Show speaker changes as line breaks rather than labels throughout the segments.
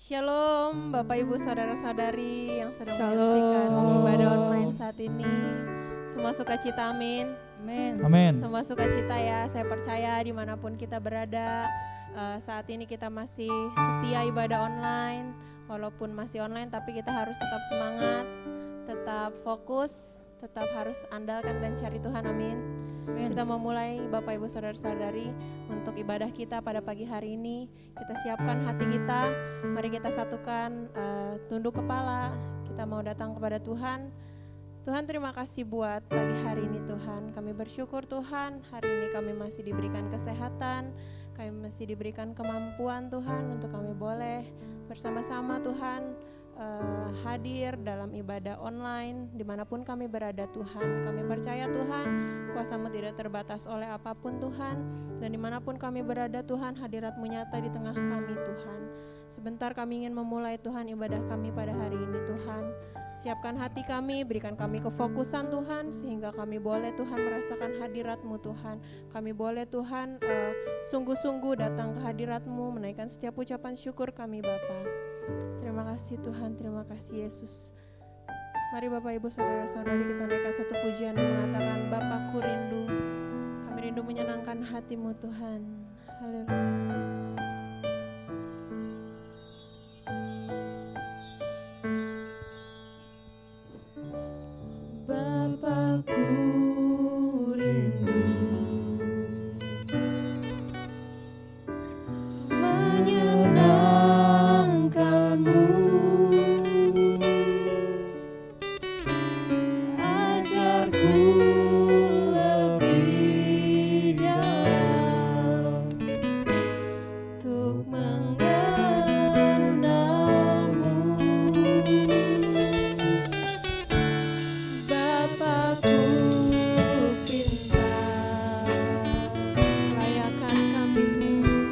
Shalom Bapak Ibu Saudara-saudari yang sedang
Shalom.
menyaksikan ibadah online saat ini. Semua sukacita, amin.
Amin.
Semua sukacita ya, saya percaya dimanapun kita berada. Saat ini kita masih setia ibadah online. Walaupun masih online tapi kita harus tetap semangat, tetap fokus, tetap harus andalkan dan cari Tuhan, amin. Kita memulai Bapak Ibu Saudara-saudari untuk ibadah kita pada pagi hari ini. Kita siapkan hati kita, mari kita satukan, tunduk kepala. Kita mau datang kepada Tuhan. Tuhan, terima kasih buat pagi hari ini Tuhan. Kami bersyukur Tuhan, hari ini kami masih diberikan kesehatan, kami masih diberikan kemampuan Tuhan untuk kami boleh bersama-sama Tuhan hadir dalam ibadah online dimanapun kami berada Tuhan. Kami percaya Tuhan, kuasa-Mu tidak terbatas oleh apapun Tuhan, dan dimanapun kami berada Tuhan, hadirat-Mu nyata di tengah kami Tuhan. Sebentar kami ingin memulai Tuhan ibadah kami pada hari ini Tuhan. Siapkan hati kami, berikan kami kefokusan Tuhan, sehingga kami boleh Tuhan merasakan hadirat-Mu Tuhan. Kami boleh Tuhan sungguh-sungguh datang ke hadirat-Mu, menaikkan setiap ucapan syukur kami Bapa. Terima kasih Tuhan, terima kasih Yesus. Mari Bapak Ibu Saudara-saudari kita naikkan satu pujian yang mengatakan, Bapakku rindu, kami rindu menyenangkan hati-Mu Tuhan. Haleluya Yesus. Bapakku rindu menyenangkan-Mu, ajarku lebih dalam untuk mengenal-Mu. Bapakku pintar, layakkan kami Tuhan,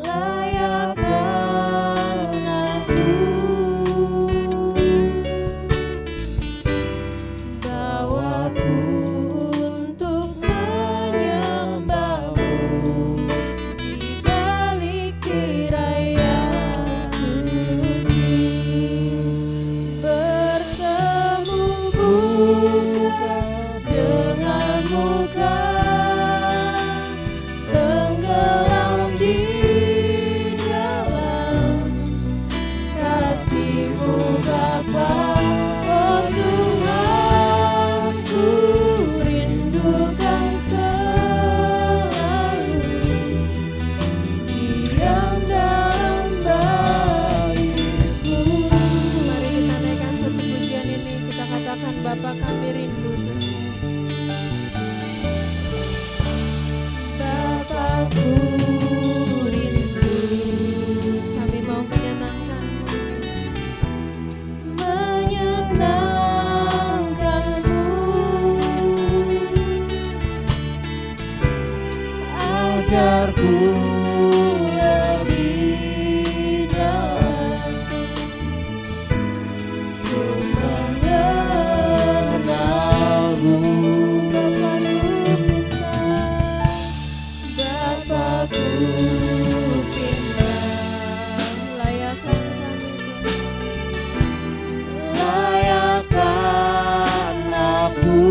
layakkan aku, bawaku untuk menyembah-Mu di balik tirai suci. Bertemu muka dengan muka, tenggelam di dalam kasih-Mu Bapa. Oh Tuhan, ku rindukan selalu diam dalam bait-Mu. Mari kita naikkan satu pujian ini, kita katakan Bapa kami rindu Tuhan. Bapakku rindu, kami mau menyenangkan-Mu, menyenangkan-Mu, ajarku lebih dalam untuk mengenal-Mu. Bapakku pintar, layakkan kami Tuhan, layakkan aku,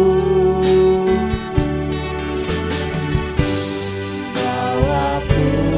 bawaku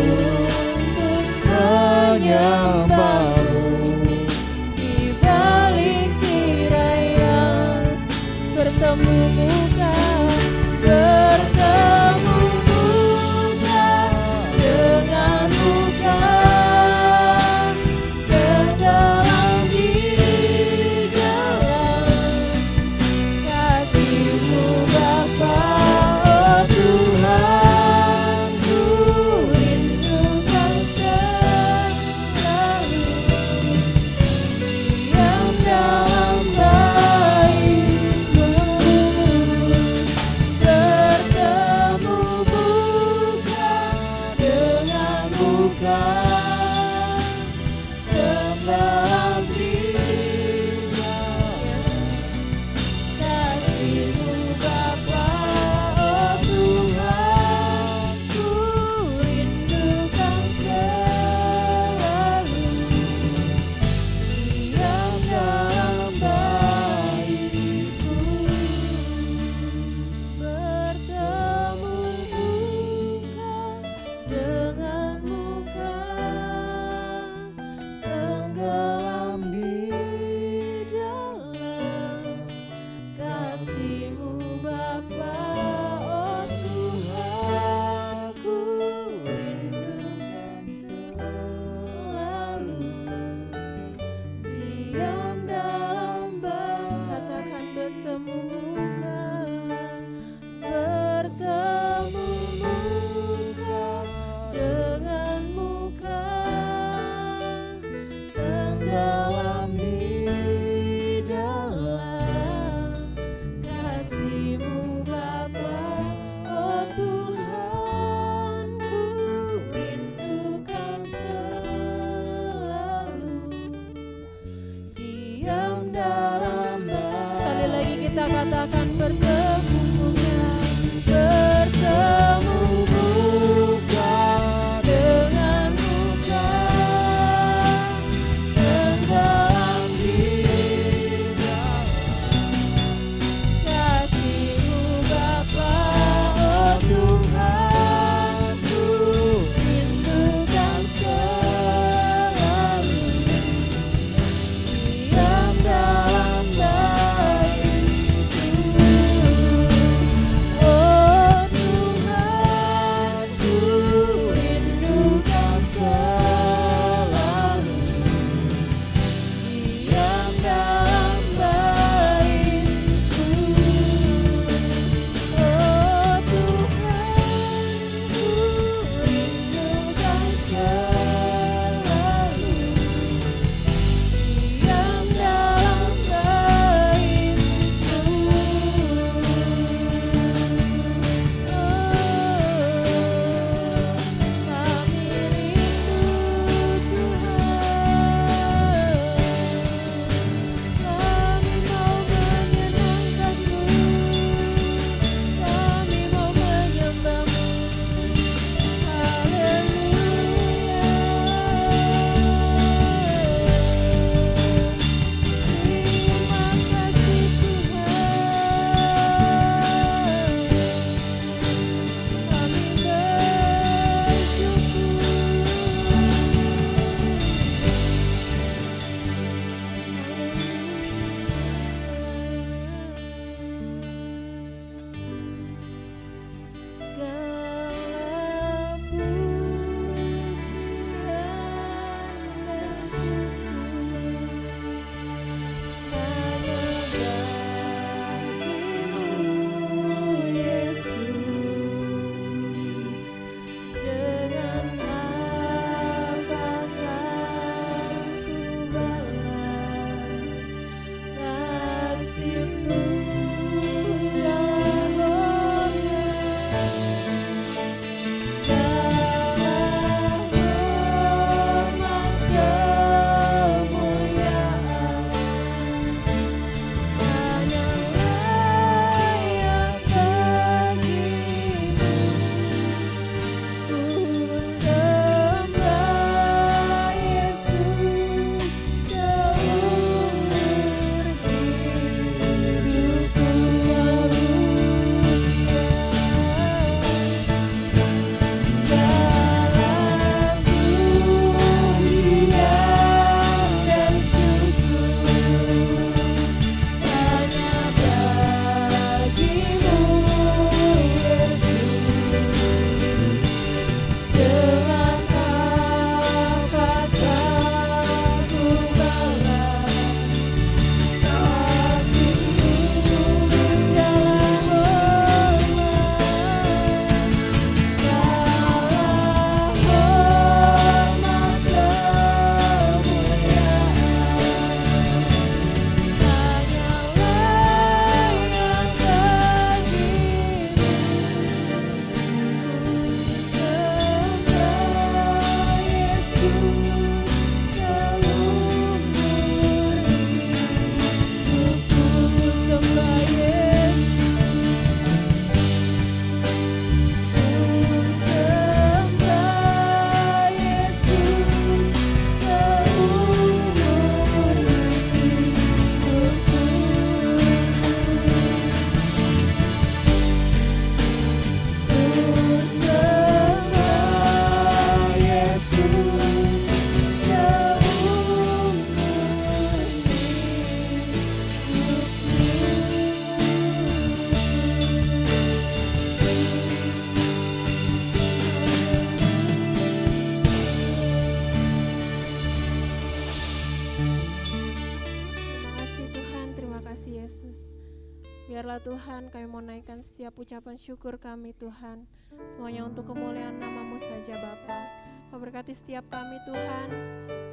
Biarlah Tuhan kami mau naikkan setiap ucapan syukur kami Tuhan. Semuanya untuk kemuliaan nama-Mu saja Bapa. Kau berkati setiap kami Tuhan,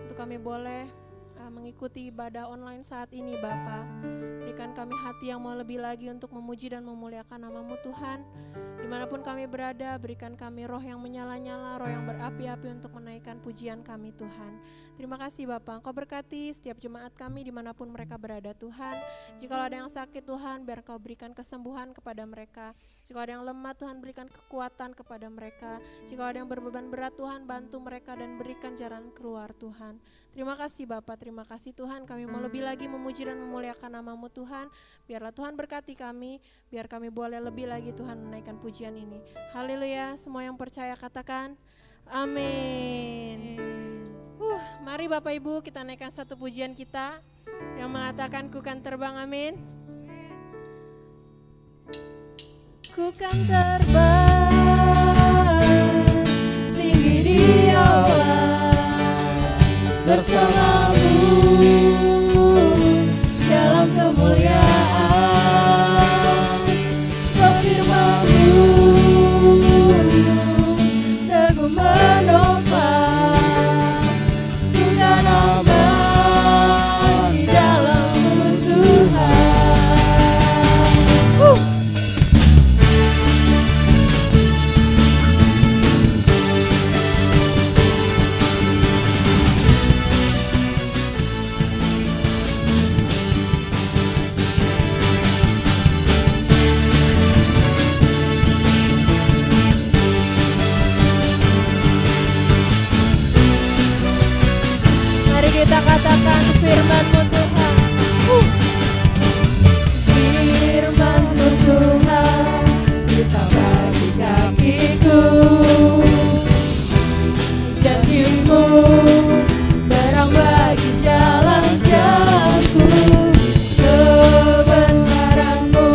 untuk kami boleh mengikuti ibadah online saat ini Bapa. Berikan kami hati yang mau lebih lagi untuk memuji dan memuliakan nama-Mu Tuhan. Dimanapun kami berada, berikan kami roh yang menyala-nyala, roh yang berapi-api untuk menaikkan pujian kami Tuhan. Terima kasih Bapa, Engkau berkati setiap jemaat kami dimanapun mereka berada Tuhan. Jika ada yang sakit Tuhan, biar Engkau berikan kesembuhan kepada mereka. Jika ada yang lemah Tuhan, berikan kekuatan kepada mereka. Jika ada yang berbeban berat Tuhan, bantu mereka dan berikan jalan keluar Tuhan. Terima kasih Bapa, terima kasih Tuhan. Kami mau lebih lagi memuji dan memuliakan nama-Mu Tuhan. Biarlah Tuhan berkati kami, biar kami boleh lebih lagi Tuhan menaikkan pujian ini. Haleluya, semua yang percaya katakan amin. Mari Bapak Ibu kita naikkan satu pujian kita yang mengatakan ku kan terbang, amin. Ku kan terbang tinggi di awan bersamamu dalam kemuliaan. Kau firman-Mu teguh menopang, ku kan aman di dalam-Mu Tuhan. Kita katakan firman-Mu Tuhan. Firman-Mu Tuhan, kita bagi kakiku. Janji-Mu terang bagi jalan-jalanku. Kebenaran-Mu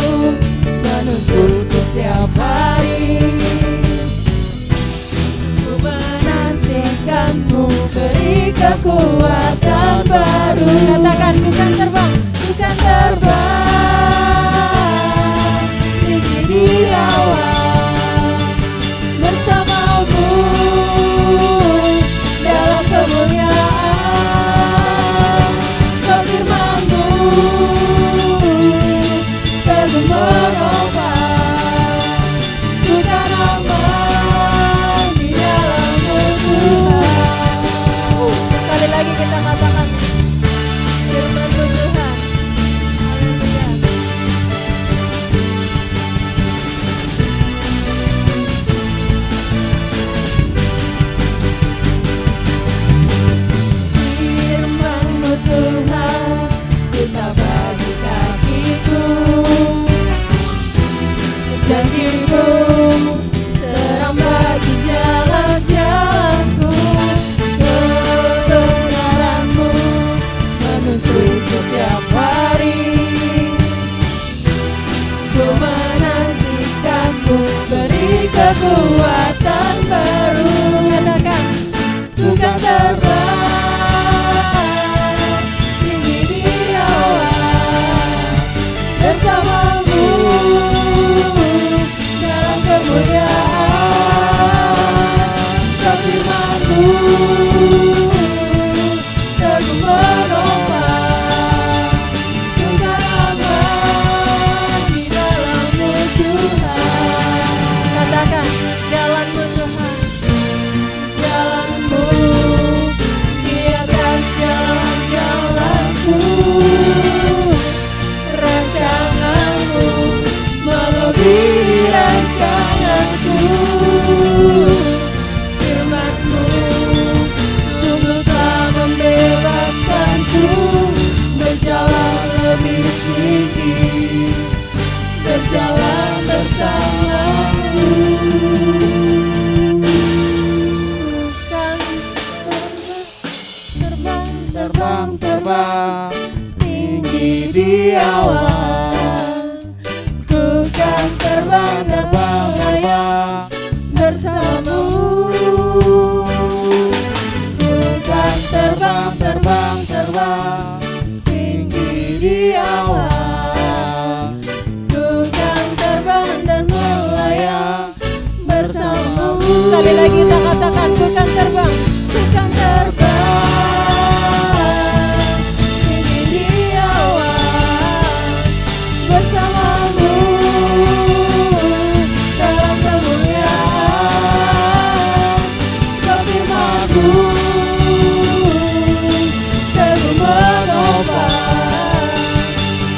menuntun setiap hari. Ku menantikan-Mu, beri kekuatan baru. Katakan ku kan terbang, ku kan terbang tinggi di awan bersama-Mu dalam kemuliaan. Kau firman-Mu teguh menopang, ku kan aman di dalam-Mu Tuhan. Sekali lagi kita katakan firman-Mu Tuhan. Haleluya. Firman-Mu Tuhan, kita bagi kakiku. Janji-Mu terang bagi jalan-jalanku. Kebenaran-Mu menuntun setiap hari. Ku menantikan-Mu, beri kekuatan baru. Katakan ku kan terbang tinggi di awan bersama-Mu dalam kemuliaan. Kau firman-Mu teguh menopang, ku kan aman di dalam-Mu Tuhan. Katakan jalan-Mu Tuhan, jalan-Mu di atas jalan-jalanku. Rancangan-Mu melebihi rancanganku. Firman-Mu sungguh telah membebaskanku, berjalan lebih tinggi, berjalan bersama-Mu. Kan terbang, terbang, terbang tinggi di awan. Ku kan terbang, terbang, terbang bersama-Mu. Ku kan terbang, terbang, terbang tinggi di awan. Ku Sekali lagi kita katakan, ku kan terbang, ku kan terbang tinggi di awan bersamamu dalam kemuliaan. Kau firman-Mu teguh menopang,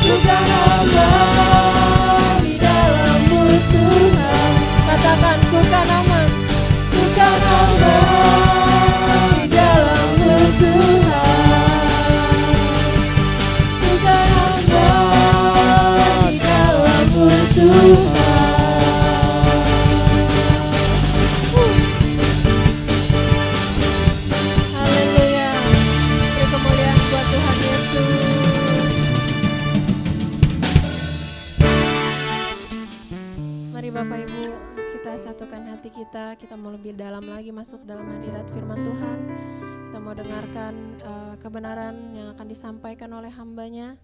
ku kan aman di dalam-Mu Tuhan. Katakan, ku kan aman, ku kan aman di dalam-Mu Tuhan. Ku kan aman di dalam-Mu Tuhan. Haleluya. Beri kemuliaan buat Tuhan Yesus. Mari Bapak Ibu, kita satukan hati kita mau lebih dalam lagi masuk dalam hadirat firman Tuhan. Kita mau dengarkan kebenaran yang akan disampaikan oleh hamba-Nya.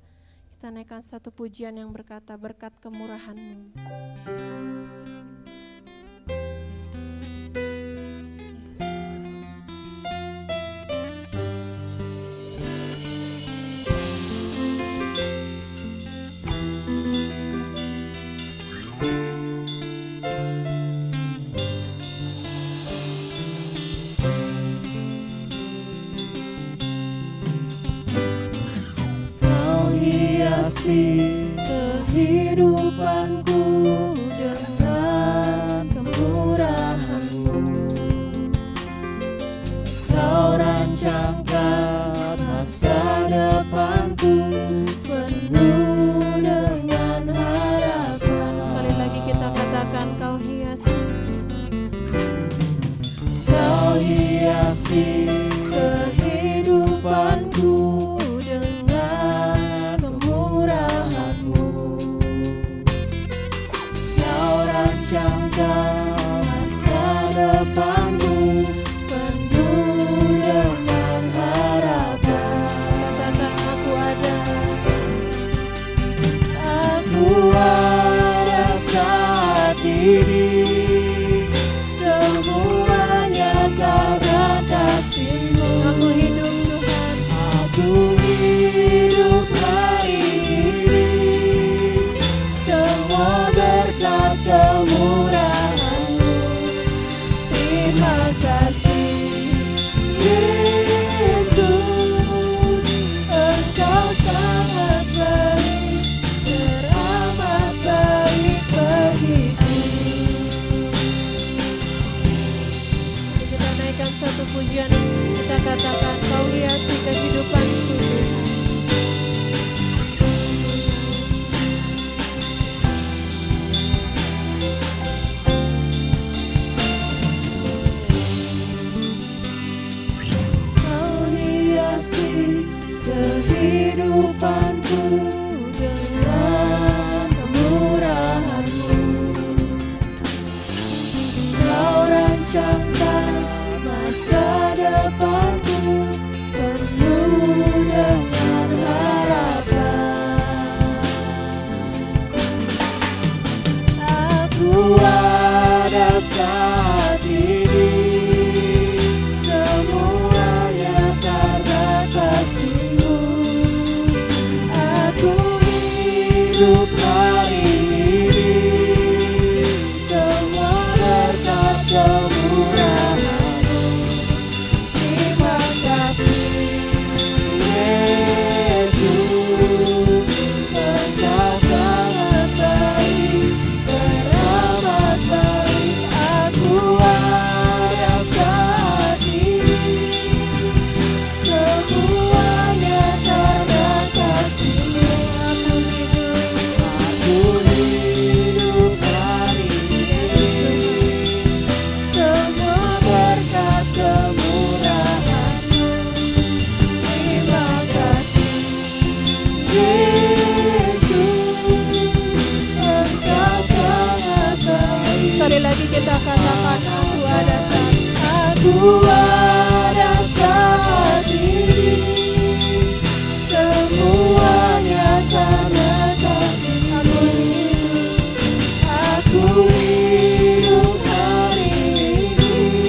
Kita naikkan satu pujian yang berkata, berkat kemurahan-Mu. Kau hiasi kehidupanku dengan kemurahan-Mu. Kau rancangkan masa depanku penuh dengan harapan. Sekali lagi kita katakan, kau hiasi. Kau hiasi kehidupanku dengan kemurahan-Mu. Kau rancangkan masa depanku penuh dengan harapan. Katakan, aku ada saat ini, semuanya karena kasih-Mu. Aku hidup Tuhan, aku hidup hari ini, semua berkat kemurahan-Mu. Terima kasih Yesus, Engkau sangat baik, teramat baik bagiku. Kita naikkan satu pujian, kita katakan, kau hiasi kehidupanku Tuhan. Kau hiasi kehidupanku dengan kemurahan-Mu. Kau rancangkan masa depanku penuh dengan harapan. Aku ada saat ini, semuanya karena kasih-Mu. Aku hidup hari ini, semua berkat kemurahan-Mu. Terima kasih Yesus, Engkau sangat baik, teramat baik. Aku ada saat ini, semuanya karena kasih-Mu. Aku hidup hari ini, semua berkat kemurahan-Mu. Terima kasih Yesus, Engkau sangat baik. Sekali lagi kita katakan, aku ada saat ini, semuanya karena kasih-Mu. Aku hidup hari ini,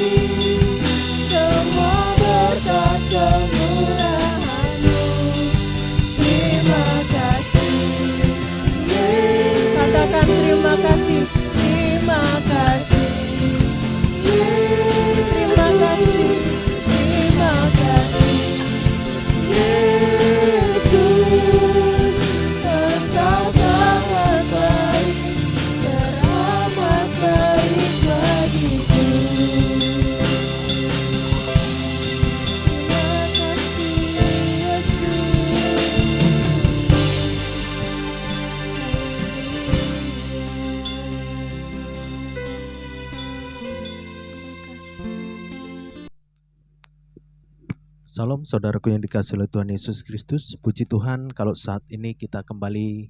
Salam saudaraku yang dikasihi oleh Tuhan Yesus Kristus. Puji Tuhan kalau saat ini kita kembali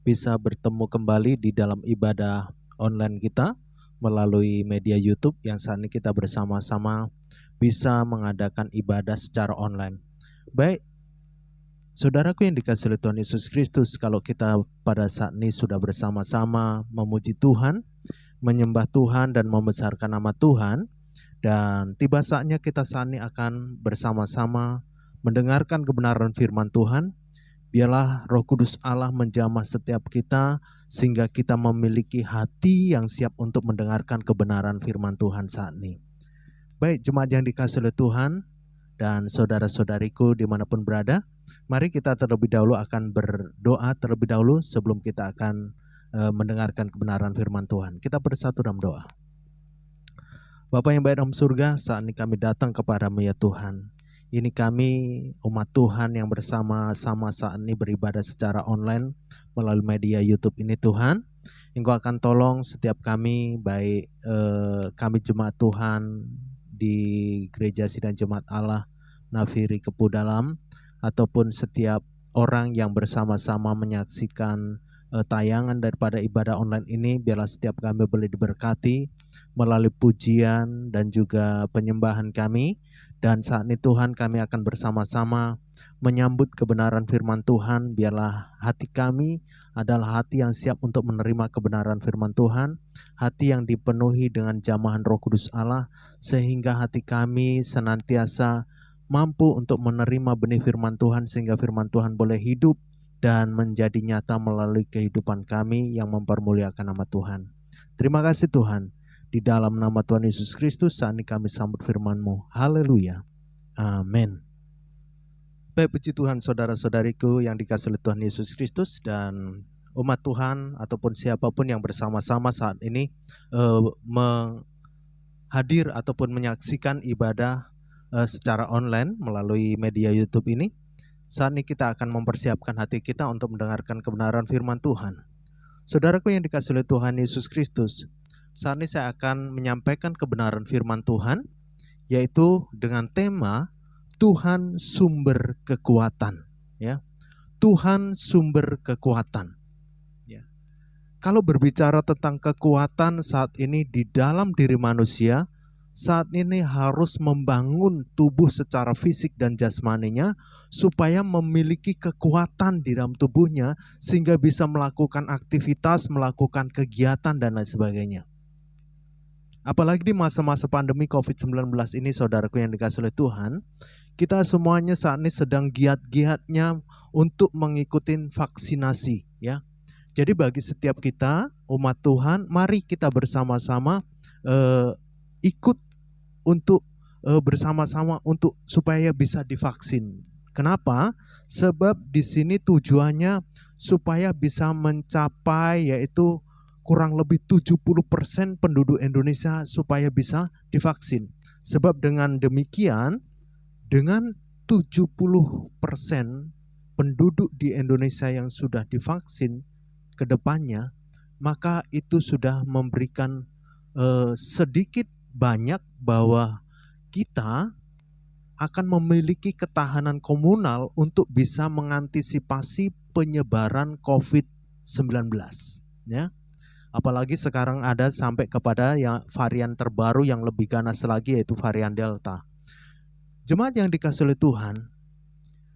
bisa bertemu kembali di dalam ibadah online kita melalui media YouTube yang saat ini kita bersama-sama bisa mengadakan ibadah secara online. Baik, saudaraku yang dikasihi oleh Tuhan Yesus Kristus, kalau kita pada saat ini sudah bersama-sama memuji Tuhan, menyembah Tuhan dan membesarkan nama Tuhan, dan tiba saatnya kita saat ini akan bersama-sama mendengarkan kebenaran firman Tuhan. Biarlah Roh Kudus Allah menjamah setiap kita sehingga kita memiliki hati yang siap untuk mendengarkan kebenaran firman Tuhan saat ini. Baik, jemaat yang dikasihi oleh Tuhan dan saudara-saudariku dimanapun berada, mari kita terlebih dahulu akan berdoa terlebih dahulu sebelum kita akan mendengarkan kebenaran firman Tuhan. Kita bersatu dalam doa. Bapa yang baik dalam surga, saat ini kami datang kepadamu ya Tuhan. Ini kami umat Tuhan yang bersama-sama saat ini beribadah secara online melalui media YouTube ini Tuhan. Engkau akan tolong setiap kami, baik kami jemaat Tuhan di Gereja Sidang Jemaat Allah Nafiri Kepu Dalam, ataupun setiap orang yang bersama-sama menyaksikan tayangan daripada ibadah online ini. Biarlah setiap kami boleh diberkati melalui pujian dan juga penyembahan kami. Dan saat ini Tuhan, kami akan bersama-sama menyambut kebenaran firman Tuhan. Biarlah hati kami adalah hati yang siap untuk menerima kebenaran firman Tuhan, hati yang dipenuhi dengan jamahan Roh Kudus Allah, sehingga hati kami senantiasa mampu untuk menerima benih firman Tuhan, sehingga firman Tuhan boleh hidup dan menjadi nyata melalui kehidupan kami yang mempermuliakan nama Tuhan. Terima kasih Tuhan. Di dalam nama Tuhan Yesus Kristus saat ini kami sambut firman-Mu. Haleluya. Amin. Baik, puji Tuhan saudara-saudariku yang dikasihi oleh Tuhan Yesus Kristus dan umat Tuhan ataupun siapapun yang bersama-sama saat ini hadir ataupun menyaksikan ibadah secara online melalui media YouTube ini. Saat ini kita akan mempersiapkan hati kita untuk mendengarkan kebenaran firman Tuhan. Saudaraku yang dikasihi oleh Tuhan Yesus Kristus, saat ini saya akan menyampaikan kebenaran firman Tuhan, yaitu dengan tema Tuhan sumber kekuatan. Ya, Tuhan sumber kekuatan. Ya. Kalau berbicara tentang kekuatan saat ini di dalam diri manusia, saat ini harus membangun tubuh secara fisik dan jasmaninya supaya memiliki kekuatan di dalam tubuhnya sehingga bisa melakukan aktivitas, melakukan kegiatan dan lain sebagainya. Apalagi di masa-masa pandemi COVID-19 ini saudaraku yang dikasihi oleh Tuhan, kita semuanya saat ini sedang giat-giatnya untuk mengikuti vaksinasi ya. Jadi bagi setiap kita umat Tuhan, mari kita bersama-sama ikut untuk bersama-sama untuk supaya bisa divaksin. Kenapa? Sebab di sini tujuannya supaya bisa mencapai yaitu kurang lebih 70% penduduk Indonesia supaya bisa divaksin. Sebab dengan demikian, dengan 70% penduduk di Indonesia yang sudah divaksin ke depannya, maka itu sudah memberikan sedikit banyak bahwa kita akan memiliki ketahanan komunal untuk bisa mengantisipasi penyebaran COVID-19 ya. Apalagi sekarang ada sampai kepada yang varian terbaru yang lebih ganas lagi, yaitu varian Delta. Jemaat yang dikasihi oleh Tuhan,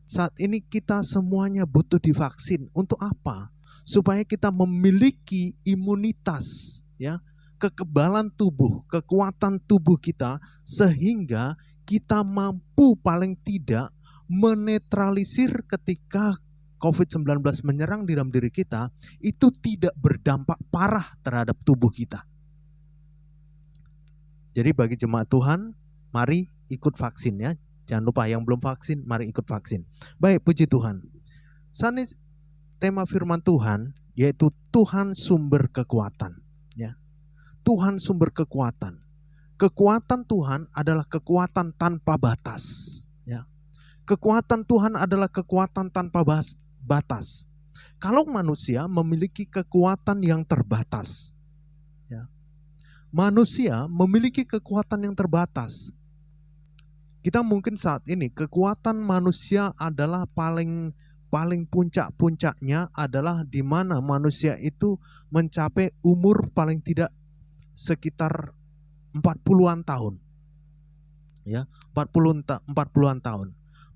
saat ini kita semuanya butuh divaksin. Untuk apa? Supaya kita memiliki imunitas ya, kekebalan tubuh, kekuatan tubuh kita, sehingga kita mampu paling tidak menetralisir ketika COVID-19 menyerang di dalam diri kita, itu tidak berdampak parah terhadap tubuh kita. Jadi bagi jemaat Tuhan, mari ikut vaksin ya. Jangan lupa yang belum vaksin, mari ikut vaksin. Baik, puji Tuhan. Saat ini tema firman Tuhan yaitu Tuhan sumber kekuatan ya. Tuhan sumber kekuatan. Kekuatan Tuhan adalah kekuatan tanpa batas. Ya. Kekuatan Tuhan adalah kekuatan tanpa batas. Kalau manusia memiliki kekuatan yang terbatas, ya. Manusia memiliki kekuatan yang terbatas. Kita mungkin saat ini kekuatan manusia adalah paling puncak-puncaknya adalah di mana manusia itu mencapai umur paling tidak sekitar 40-an tahun. Ya, 40-an tahun.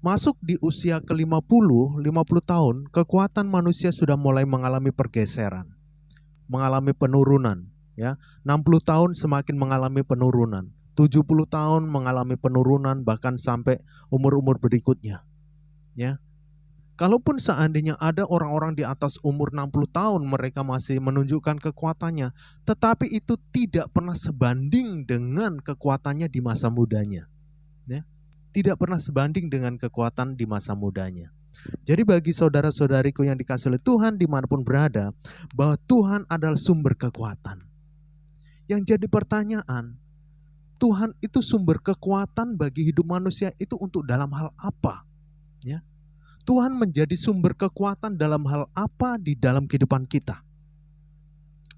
Masuk di usia ke-50 tahun, kekuatan manusia sudah mulai mengalami pergeseran, mengalami penurunan, ya. 60 tahun semakin mengalami penurunan, 70 tahun mengalami penurunan, bahkan sampai umur-umur berikutnya, ya. Kalaupun seandainya ada orang-orang di atas umur 60 tahun mereka masih menunjukkan kekuatannya, tetapi itu tidak pernah sebanding dengan kekuatannya di masa mudanya. Ya, tidak pernah sebanding dengan kekuatan di masa mudanya. Jadi bagi saudara-saudariku yang dikasihi oleh Tuhan dimanapun berada, bahwa Tuhan adalah sumber kekuatan. Yang jadi pertanyaan, Tuhan itu sumber kekuatan bagi hidup manusia itu untuk dalam hal apa? Ya, Tuhan menjadi sumber kekuatan dalam hal apa di dalam kehidupan kita?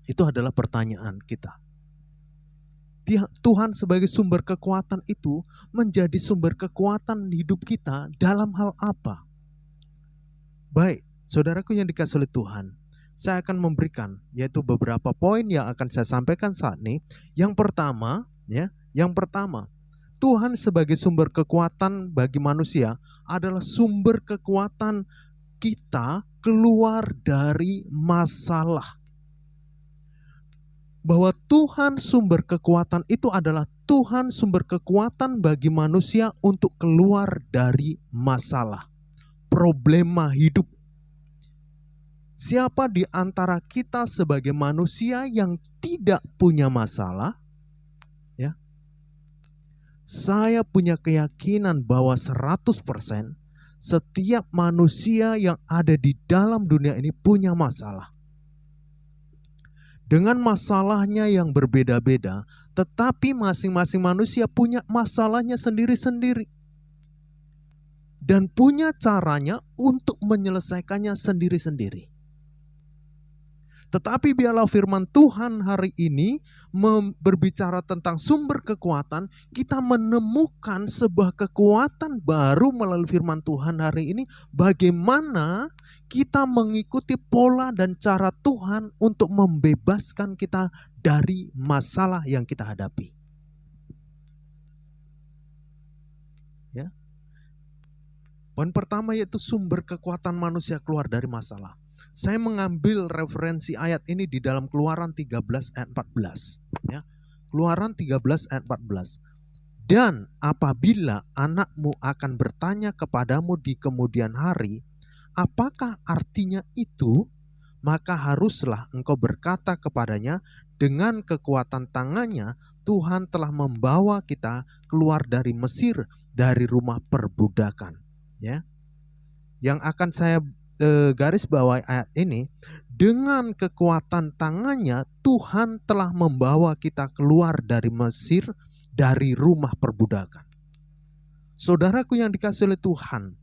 Itu adalah pertanyaan kita. Tuhan sebagai sumber kekuatan itu menjadi sumber kekuatan hidup kita dalam hal apa? Baik, saudaraku yang dikasihi oleh Tuhan, saya akan memberikan yaitu beberapa poin yang akan saya sampaikan saat ini. Yang pertama, Tuhan sebagai sumber kekuatan bagi manusia adalah sumber kekuatan kita keluar dari masalah. Bahwa Tuhan sumber kekuatan itu adalah Tuhan sumber kekuatan bagi manusia untuk keluar dari masalah, problema hidup. Siapa di antara kita sebagai manusia yang tidak punya masalah? Ya. Saya punya keyakinan bahwa 100% setiap manusia yang ada di dalam dunia ini punya masalah. Dengan masalahnya yang berbeda-beda, tetapi masing-masing manusia punya masalahnya sendiri-sendiri. Dan punya caranya untuk menyelesaikannya sendiri-sendiri. Tetapi biarlah firman Tuhan hari ini berbicara tentang sumber kekuatan, kita menemukan sebuah kekuatan baru melalui firman Tuhan hari ini. Bagaimana kita mengikuti pola dan cara Tuhan untuk membebaskan kita dari masalah yang kita hadapi. Ya. Poin pertama yaitu sumber kekuatan manusia keluar dari masalah. Saya mengambil referensi ayat ini di dalam Keluaran 13 ayat 14. Ya. Keluaran 13 ayat 14. Dan apabila anakmu akan bertanya kepadamu di kemudian hari, apakah artinya itu? Maka haruslah engkau berkata kepadanya, dengan kekuatan tangannya Tuhan telah membawa kita keluar dari Mesir, dari rumah perbudakan. Ya. Yang akan saya garis bawah ayat ini, dengan kekuatan tangannya Tuhan telah membawa kita keluar dari Mesir, dari rumah perbudakan. Saudaraku yang dikasihi oleh Tuhan,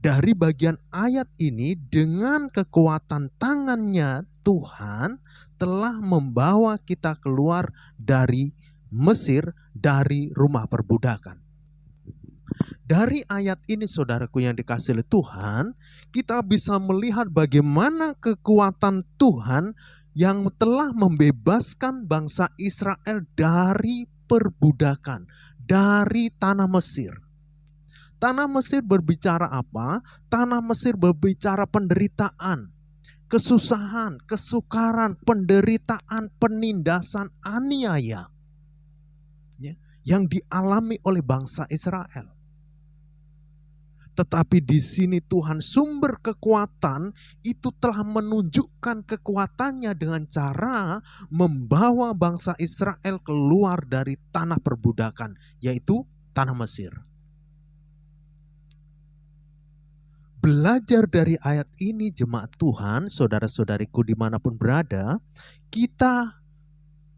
dari bagian ayat ini, dengan kekuatan tangannya Tuhan telah membawa kita keluar dari Mesir, dari rumah perbudakan. Dari ayat ini saudaraku yang dikasihi oleh Tuhan, kita bisa melihat bagaimana kekuatan Tuhan yang telah membebaskan bangsa Israel dari perbudakan, dari tanah Mesir. Tanah Mesir berbicara apa? Tanah Mesir berbicara penderitaan, kesusahan, kesukaran, penderitaan, penindasan, aniaya, ya, yang dialami oleh bangsa Israel. Tetapi di sini Tuhan sumber kekuatan itu telah menunjukkan kekuatannya dengan cara membawa bangsa Israel keluar dari tanah perbudakan, yaitu tanah Mesir. Belajar dari ayat ini jemaat Tuhan, saudara-saudariku dimanapun berada, kita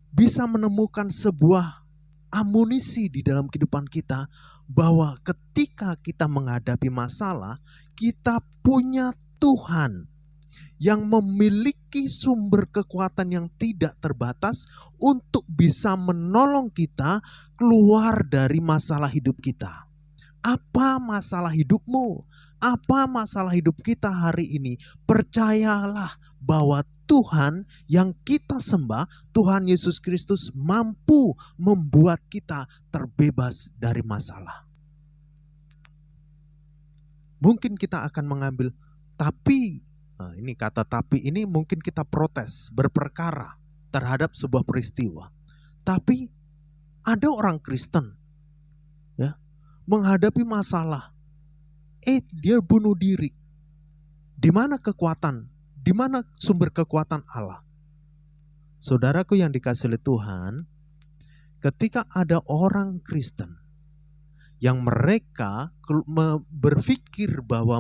bisa menemukan sebuah amunisi di dalam kehidupan kita, bahwa ketika kita menghadapi masalah, kita punya Tuhan yang memiliki sumber kekuatan yang tidak terbatas untuk bisa menolong kita keluar dari masalah hidup kita. Apa masalah hidupmu? Apa masalah hidup kita hari ini? Percayalah bahwa Tuhan yang kita sembah, Tuhan Yesus Kristus, mampu membuat kita terbebas dari masalah. Mungkin kita akan mengambil tapi, nah ini kata tapi ini mungkin kita protes, berperkara terhadap sebuah peristiwa. Tapi ada orang Kristen ya, menghadapi masalah, dia bunuh diri. Di mana kekuatan? Di mana sumber kekuatan Allah? Saudaraku yang dikasihi oleh Tuhan, ketika ada orang Kristen yang mereka berpikir bahwa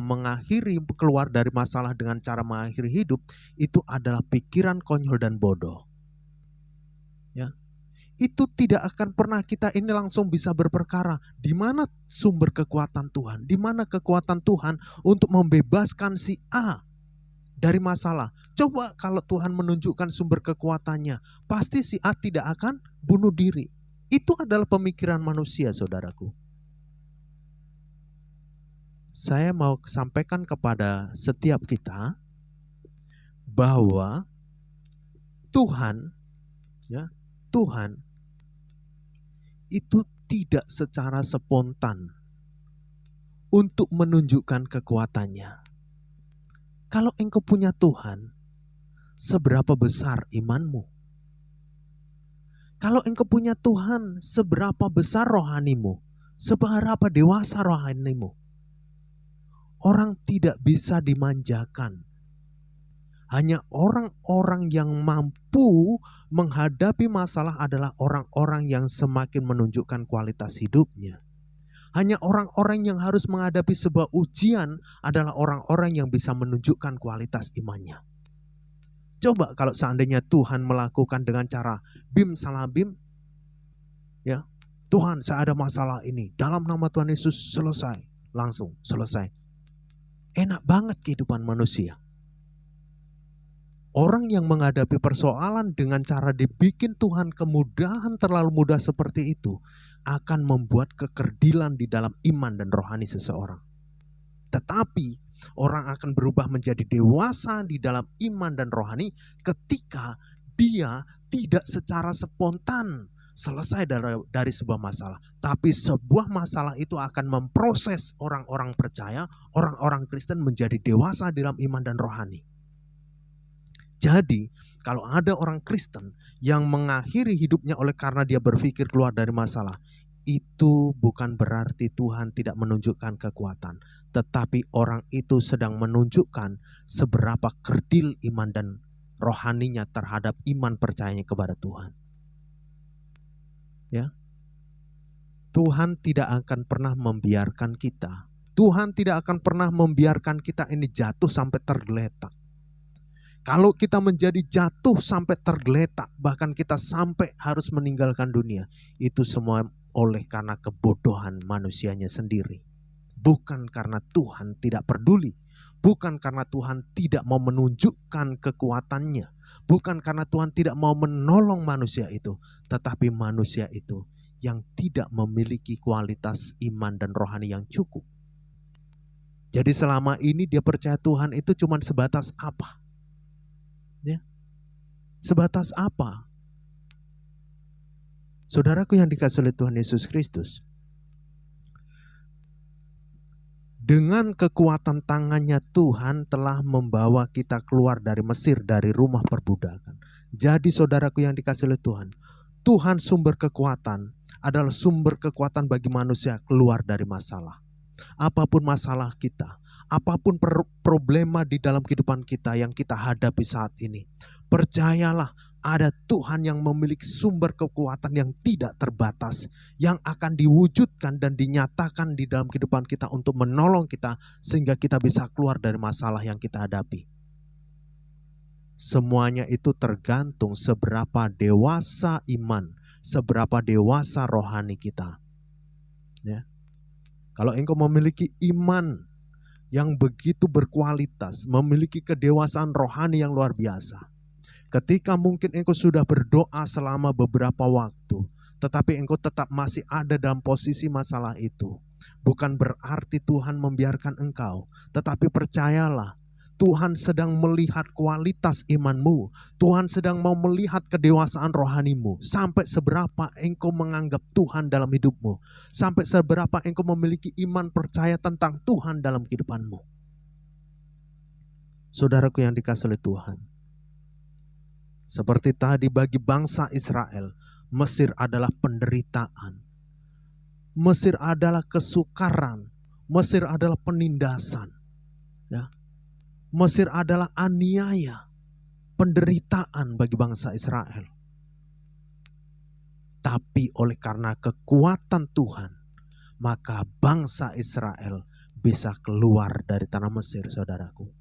keluar dari masalah dengan cara mengakhiri hidup, itu adalah pikiran konyol dan bodoh. Ya, itu tidak akan pernah kita ini langsung bisa berperkara. Di mana sumber kekuatan Tuhan? Di mana kekuatan Tuhan untuk membebaskan si A dari masalah? Coba kalau Tuhan menunjukkan sumber kekuatannya, pasti si A tidak akan bunuh diri. Itu adalah pemikiran manusia, saudaraku. Saya mau sampaikan kepada setiap kita bahwa Tuhan, ya, Tuhan itu tidak secara spontan untuk menunjukkan kekuatannya. Kalau engkau punya Tuhan, seberapa besar imanmu? Kalau engkau punya Tuhan, seberapa besar rohanimu? Seberapa dewasa rohanimu? Orang tidak bisa dimanjakan. Hanya orang-orang yang mampu menghadapi masalah adalah orang-orang yang semakin menunjukkan kualitas hidupnya. Hanya orang-orang yang harus menghadapi sebuah ujian adalah orang-orang yang bisa menunjukkan kualitas imannya. Coba kalau seandainya Tuhan melakukan dengan cara bim salah bim, ya, Tuhan saya ada masalah ini, dalam nama Tuhan Yesus selesai, langsung selesai. Enak banget kehidupan manusia. Orang yang menghadapi persoalan dengan cara dibikin Tuhan kemudahan terlalu mudah seperti itu akan membuat kekerdilan di dalam iman dan rohani seseorang. Tetapi orang akan berubah menjadi dewasa di dalam iman dan rohani ketika dia tidak secara spontan selesai dari sebuah masalah. Tapi sebuah masalah itu akan memproses orang-orang percaya, orang-orang Kristen menjadi dewasa dalam iman dan rohani. Jadi kalau ada orang Kristen yang mengakhiri hidupnya oleh karena dia berpikir keluar dari masalah, itu bukan berarti Tuhan tidak menunjukkan kekuatan. Tetapi orang itu sedang menunjukkan seberapa kerdil iman dan rohaninya terhadap iman percayanya kepada Tuhan. Ya, Tuhan tidak akan pernah membiarkan kita. Tuhan tidak akan pernah membiarkan kita ini jatuh sampai tergeletak. Kalau kita menjadi jatuh sampai tergeletak, bahkan kita sampai harus meninggalkan dunia, itu semua oleh karena kebodohan manusianya sendiri. Bukan karena Tuhan tidak peduli. Bukan karena Tuhan tidak mau menunjukkan kekuatannya. Bukan karena Tuhan tidak mau menolong manusia itu. Tetapi manusia itu yang tidak memiliki kualitas iman dan rohani yang cukup. Jadi selama ini dia percaya Tuhan itu cuma sebatas apa? Ya, sebatas apa? Saudaraku yang dikasihi oleh Tuhan Yesus Kristus, dengan kekuatan tangannya Tuhan telah membawa kita keluar dari Mesir, dari rumah perbudakan. Jadi saudaraku yang dikasihi oleh Tuhan, Tuhan sumber kekuatan adalah sumber kekuatan bagi manusia keluar dari masalah. Apapun masalah kita, apapun problema di dalam kehidupan kita yang kita hadapi saat ini, percayalah ada Tuhan yang memiliki sumber kekuatan yang tidak terbatas, yang akan diwujudkan dan dinyatakan di dalam kehidupan kita untuk menolong kita sehingga kita bisa keluar dari masalah yang kita hadapi. Semuanya itu tergantung seberapa dewasa iman, seberapa dewasa rohani kita. Ya. Kalau engkau memiliki iman yang begitu berkualitas, memiliki kedewasaan rohani yang luar biasa, ketika mungkin engkau sudah berdoa selama beberapa waktu, tetapi engkau tetap masih ada dalam posisi masalah itu, Bukan berarti Tuhan membiarkan engkau, tetapi percayalah, Tuhan sedang melihat kualitas imanmu. Tuhan sedang mau melihat kedewasaan rohanimu. Sampai seberapa engkau menganggap Tuhan dalam hidupmu. Sampai seberapa engkau memiliki iman percaya tentang Tuhan dalam kehidupanmu. Saudaraku yang dikasihi oleh Tuhan. Seperti tadi bagi bangsa Israel, Mesir adalah penderitaan. Mesir adalah kesukaran. Mesir adalah penindasan. Ya. Mesir adalah aniaya, penderitaan bagi bangsa Israel. Tapi oleh karena kekuatan Tuhan, maka bangsa Israel bisa keluar dari tanah Mesir, saudaraku.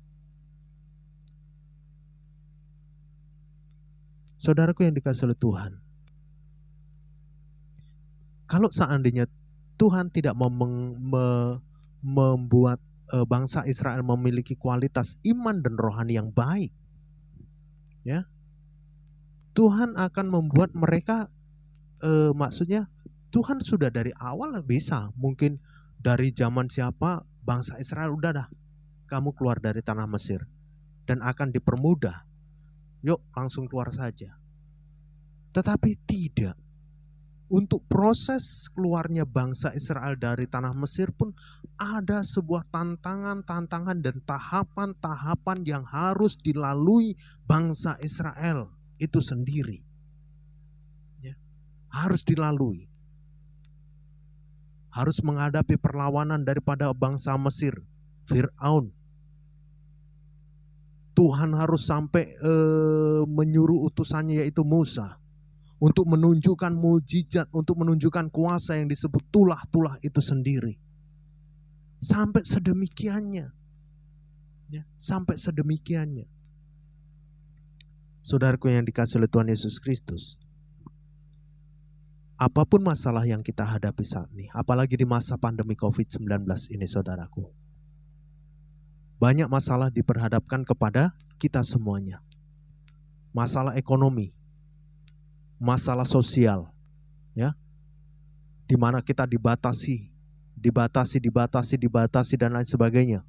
Saudaraku yang dikasihi oleh Tuhan, kalau seandainya Tuhan tidak membuat bangsa Israel memiliki kualitas iman dan rohani yang baik, ya, Tuhan akan membuat mereka, maksudnya Tuhan sudah dari awal bisa, mungkin dari zaman siapa bangsa Israel udah dah, kamu keluar dari tanah Mesir dan akan dipermudah. Yuk langsung keluar saja. Tetapi tidak. Untuk proses keluarnya bangsa Israel dari tanah Mesir pun ada sebuah tantangan-tantangan dan tahapan-tahapan yang harus dilalui bangsa Israel itu sendiri. Ya, harus dilalui. Harus menghadapi perlawanan daripada bangsa Mesir, Fir'aun. Tuhan harus sampai menyuruh utusannya yaitu Musa untuk menunjukkan mujizat, untuk menunjukkan kuasa yang disebut tulah-tulah itu sendiri. Sampai sedemikiannya. Ya, sampai sedemikiannya. Saudaraku yang dikasihi oleh Tuhan Yesus Kristus, apapun masalah yang kita hadapi saat ini, apalagi di masa pandemi COVID-19 ini, saudaraku, banyak masalah diperhadapkan kepada kita semuanya. Masalah ekonomi, masalah sosial, ya, di mana kita dibatasi dan lain sebagainya,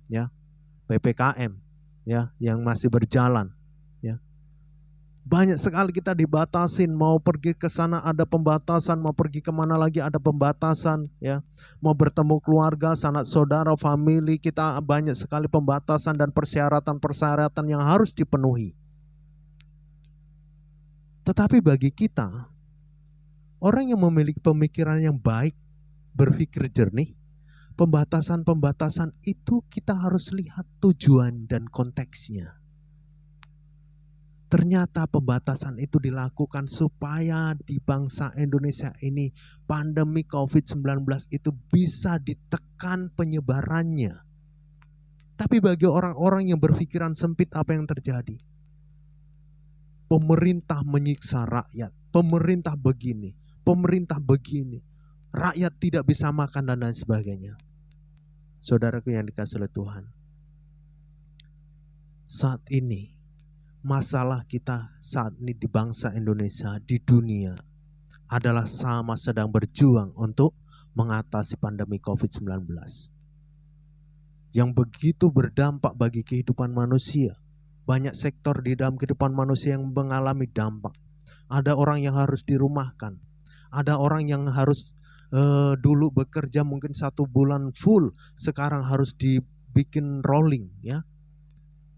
ya, PPKM, ya, yang masih berjalan, ya. Banyak sekali kita dibatasin, mau pergi ke sana ada pembatasan, mau pergi kemana lagi ada pembatasan, ya. Mau bertemu keluarga, sanak saudara, famili, kita banyak sekali pembatasan dan persyaratan-persyaratan yang harus dipenuhi. Tetapi bagi kita, orang yang memiliki pemikiran yang baik, berpikir jernih, pembatasan-pembatasan itu kita harus lihat tujuan dan konteksnya. Ternyata pembatasan itu dilakukan supaya di bangsa Indonesia ini pandemi COVID-19 itu bisa ditekan penyebarannya. Tapi bagi orang-orang yang berpikiran sempit, apa yang terjadi? Pemerintah menyiksa rakyat, pemerintah begini, rakyat tidak bisa makan dan lain sebagainya. Saudaraku yang dikasihi oleh Tuhan, saat ini masalah kita saat ini di bangsa Indonesia, di dunia adalah sama sedang berjuang untuk mengatasi pandemi COVID-19 yang begitu berdampak bagi kehidupan manusia. Banyak sektor di dalam kehidupan manusia yang mengalami dampak. Ada orang yang harus dirumahkan, ada orang yang harus dulu bekerja mungkin 1 bulan full, sekarang harus dibikin rolling, ya.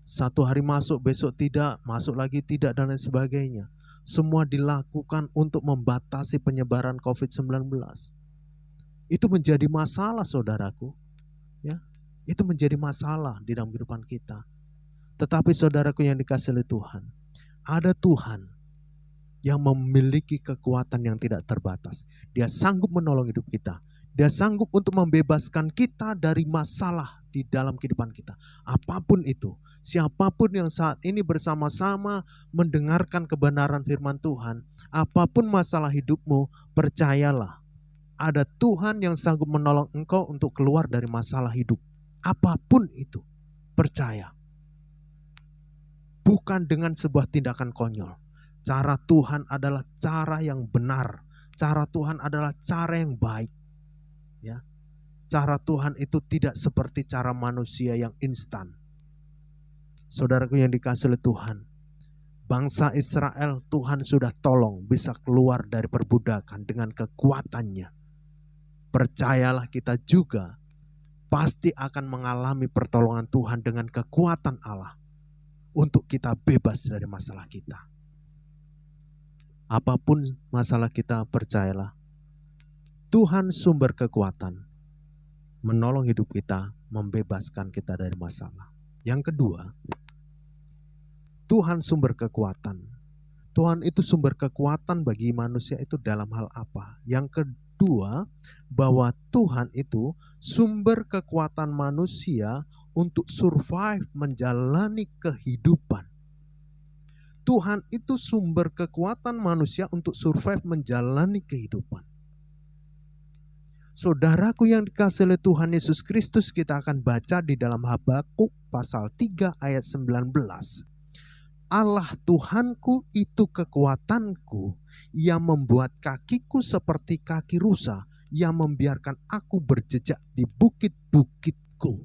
1 hari masuk, besok tidak, masuk lagi tidak, dan lain sebagainya. Semua dilakukan untuk membatasi penyebaran COVID-19. Itu menjadi masalah, saudaraku. Ya, itu menjadi masalah di dalam kehidupan kita. Tetapi saudaraku yang dikasihi oleh Tuhan, ada Tuhan yang memiliki kekuatan yang tidak terbatas. Dia sanggup menolong hidup kita. Dia sanggup untuk membebaskan kita dari masalah di dalam kehidupan kita. Apapun itu. Siapapun yang saat ini bersama-sama mendengarkan kebenaran firman Tuhan, apapun masalah hidupmu, percayalah, ada Tuhan yang sanggup menolong engkau untuk keluar dari masalah hidup. Apapun itu, percaya. Bukan dengan sebuah tindakan konyol. Cara Tuhan adalah cara yang benar. Cara Tuhan adalah cara yang baik. Ya. cara Tuhan itu tidak seperti cara manusia yang instan. Saudaraku yang dikasihi oleh Tuhan, bangsa Israel Tuhan sudah tolong bisa keluar dari perbudakan dengan kekuatannya. Percayalah kita juga pasti akan mengalami pertolongan Tuhan dengan kekuatan Allah untuk kita bebas dari masalah kita. Apapun masalah kita, percayalah Tuhan sumber kekuatan menolong hidup kita, membebaskan kita dari masalah. Yang kedua, Tuhan sumber kekuatan. Tuhan itu sumber kekuatan bagi manusia itu dalam hal apa? Yang kedua, bahwa Tuhan itu sumber kekuatan manusia untuk survive, menjalani kehidupan. Tuhan itu sumber kekuatan manusia untuk survive, menjalani kehidupan. Saudaraku yang dikasihi oleh Tuhan Yesus Kristus, kita akan baca di dalam Habakuk pasal 3 ayat 19. Allah Tuhanku itu kekuatanku, Ia membuat kakiku seperti kaki rusa, Ia membiarkan aku berjejak di bukit-bukitku.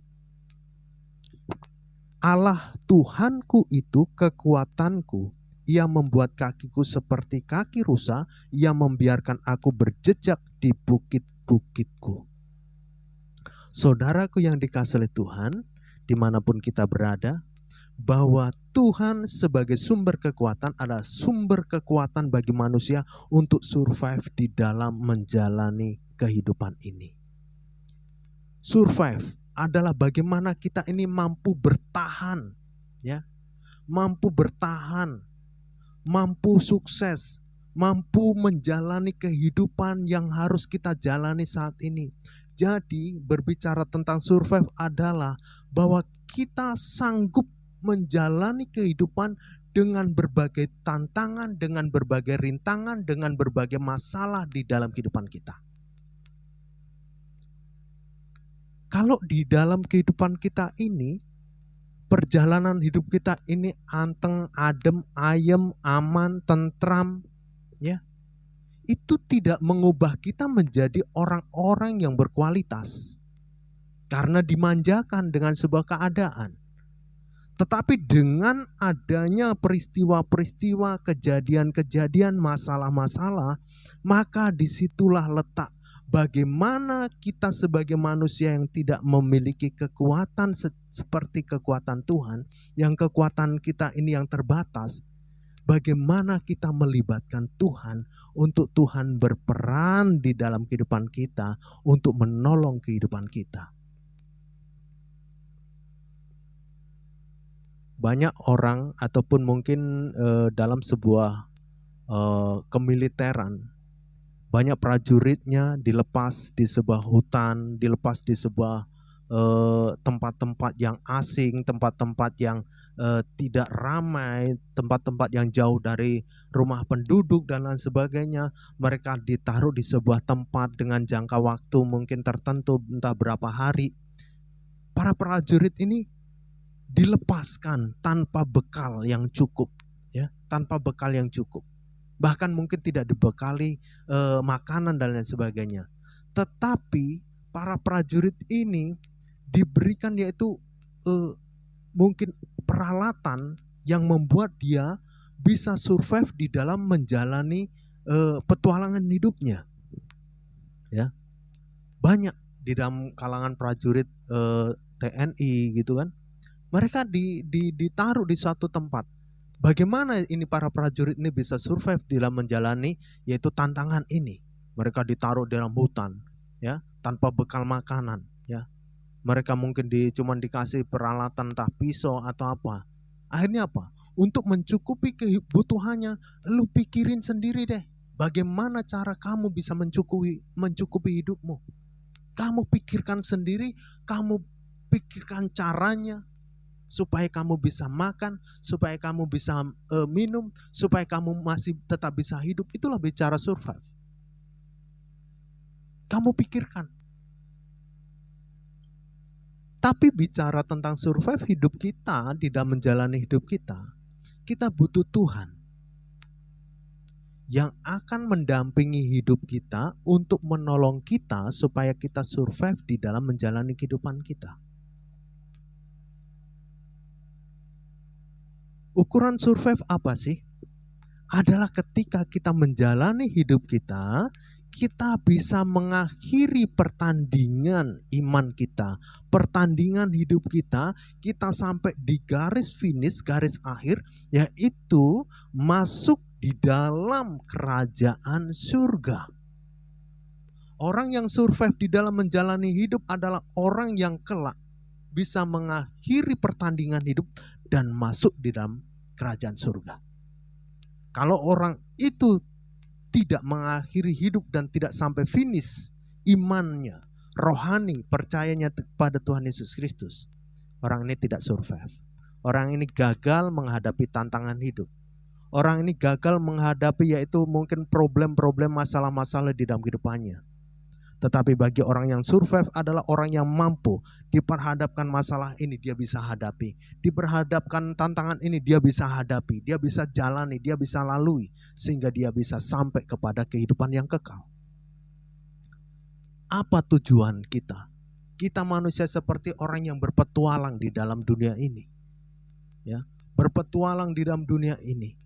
Allah Tuhanku itu kekuatanku, Ia membuat kakiku seperti kaki rusa, Ia membiarkan aku berjejak di bukit-bukitku. Saudaraku yang dikasihi oleh Tuhan, dimanapun kita berada, bahwa Tuhan sebagai sumber kekuatan adalah sumber kekuatan bagi manusia untuk survive di dalam menjalani kehidupan ini. Survive adalah bagaimana kita ini mampu bertahan, ya, mampu bertahan, mampu sukses, mampu menjalani kehidupan yang harus kita jalani saat ini. Jadi berbicara tentang survive adalah bahwa kita sanggup menjalani kehidupan dengan berbagai tantangan, dengan berbagai rintangan, dengan berbagai masalah di dalam kehidupan kita. Kalau di dalam kehidupan kita ini, perjalanan hidup kita ini anteng, adem, ayem, aman, tentram, ya, itu tidak mengubah kita menjadi orang-orang yang berkualitas. Karena dimanjakan dengan sebuah keadaan. Tetapi dengan adanya peristiwa-peristiwa, kejadian-kejadian, masalah-masalah, maka disitulah letak bagaimana kita sebagai manusia yang tidak memiliki kekuatan seperti kekuatan Tuhan, yang kekuatan kita ini yang terbatas, bagaimana kita melibatkan Tuhan untuk Tuhan berperan di dalam kehidupan kita, untuk menolong kehidupan kita. Banyak orang ataupun mungkin dalam sebuah kemiliteran, banyak prajuritnya dilepas di sebuah hutan, dilepas di sebuah tempat-tempat yang asing, tempat-tempat yang tidak ramai, tempat-tempat yang jauh dari rumah penduduk dan lain sebagainya. Mereka ditaruh di sebuah tempat dengan jangka waktu mungkin tertentu, entah berapa hari. Para prajurit ini dilepaskan tanpa bekal yang cukup, ya, tanpa bekal yang cukup. Bahkan mungkin tidak dibekali makanan dan lain sebagainya. Tetapi para prajurit ini diberikan yaitu mungkin peralatan yang membuat dia bisa survive di dalam menjalani petualangan hidupnya. Ya, banyak di dalam kalangan prajurit TNI gitu kan. Mereka ditaruh di suatu tempat. Bagaimana ini para prajurit ini bisa survive dalam menjalani yaitu tantangan ini? Mereka ditaruh dalam hutan, ya, tanpa bekal makanan, ya. Mereka mungkin cuma dikasih peralatan entah pisau atau apa. Akhirnya apa? Untuk mencukupi kebutuhannya, lu pikirin sendiri deh. Bagaimana cara kamu bisa mencukupi hidupmu? Kamu pikirkan sendiri, kamu pikirkan caranya. Supaya kamu bisa makan, supaya kamu bisa minum, supaya kamu masih tetap bisa hidup. Itulah bicara survive. Kamu pikirkan. Tapi bicara tentang survive hidup kita, di dalam menjalani hidup kita butuh Tuhan. yang akan mendampingi hidup kita untuk menolong kita supaya kita survive di dalam menjalani kehidupan kita. Ukuran survive apa sih? Adalah ketika kita menjalani hidup kita, kita bisa mengakhiri pertandingan iman kita, pertandingan hidup kita, kita sampai di garis finish, garis akhir, yaitu masuk di dalam kerajaan surga. Orang yang survive di dalam menjalani hidup adalah orang yang kelak bisa mengakhiri pertandingan hidup dan masuk di dalam kerajaan surga. Kalau orang itu tidak mengakhiri hidup dan tidak sampai finish imannya, rohani, percayanya kepada Tuhan Yesus Kristus, orang ini tidak survive. Orang ini gagal menghadapi tantangan hidup. Orang ini gagal menghadapi yaitu mungkin problem-problem, masalah-masalah di dalam kehidupannya. Tetapi bagi orang yang survive adalah orang yang mampu diperhadapkan masalah ini dia bisa hadapi. Diperhadapkan tantangan ini dia bisa hadapi. Dia bisa jalani, dia bisa lalui. Sehingga dia bisa sampai kepada kehidupan yang kekal. Apa tujuan kita? Kita manusia seperti orang yang berpetualang di dalam dunia ini. Ya, berpetualang di dalam dunia ini.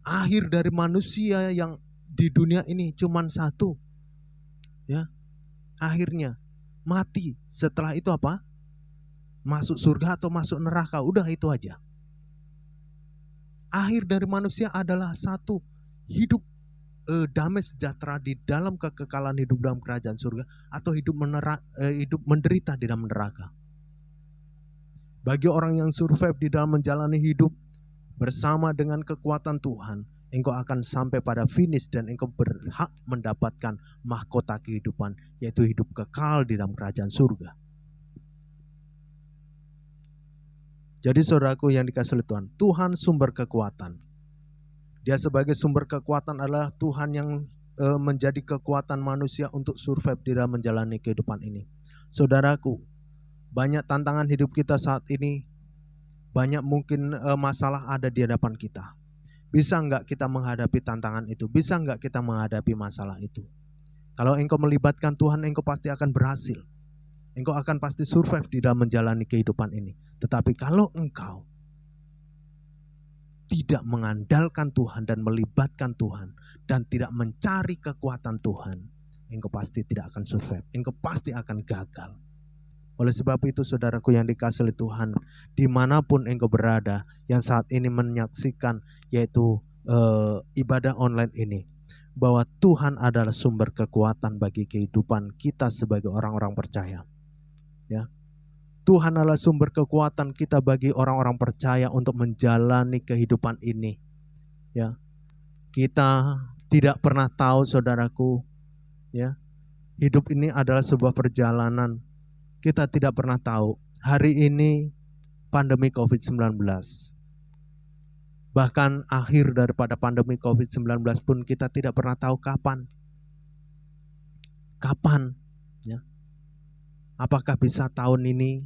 Akhir dari manusia yang di dunia ini cuma satu. Ya, akhirnya mati. Setelah itu apa? Masuk surga atau masuk neraka. Udah itu aja. Akhir dari manusia adalah satu. Hidup damai sejahtera di dalam kekekalan hidup dalam kerajaan surga. Atau hidup menderita di dalam neraka. Bagi orang yang survive di dalam menjalani hidup bersama dengan kekuatan Tuhan, engkau akan sampai pada finish dan engkau berhak mendapatkan mahkota kehidupan, yaitu hidup kekal di dalam kerajaan surga. Jadi saudaraku yang dikasihi Tuhan, Tuhan sumber kekuatan. Dia sebagai sumber kekuatan adalah Tuhan yang menjadi kekuatan manusia untuk survive di dalam menjalani kehidupan ini. Saudaraku, banyak tantangan hidup kita saat ini, banyak mungkin masalah ada di hadapan kita. Bisa enggak kita menghadapi tantangan itu? Bisa enggak kita menghadapi masalah itu? Kalau engkau melibatkan Tuhan, engkau pasti akan berhasil. Engkau akan pasti survive di dalam menjalani kehidupan ini. Tetapi kalau engkau tidak mengandalkan Tuhan dan melibatkan Tuhan dan tidak mencari kekuatan Tuhan, engkau pasti tidak akan survive. Engkau pasti akan gagal. Oleh sebab itu saudaraku yang dikasihi Tuhan, dimanapun engkau berada, yang saat ini menyaksikan yaitu ibadah online ini, bahwa Tuhan adalah sumber kekuatan bagi kehidupan kita sebagai orang-orang percaya. Ya, Tuhan adalah sumber kekuatan kita bagi orang-orang percaya untuk menjalani kehidupan ini. Ya, kita tidak pernah tahu saudaraku, ya, hidup ini adalah sebuah perjalanan. Kita tidak pernah tahu hari ini pandemi COVID-19. Bahkan akhir daripada pandemi COVID-19 pun kita tidak pernah tahu kapan. Kapan? Ya. Apakah bisa tahun ini?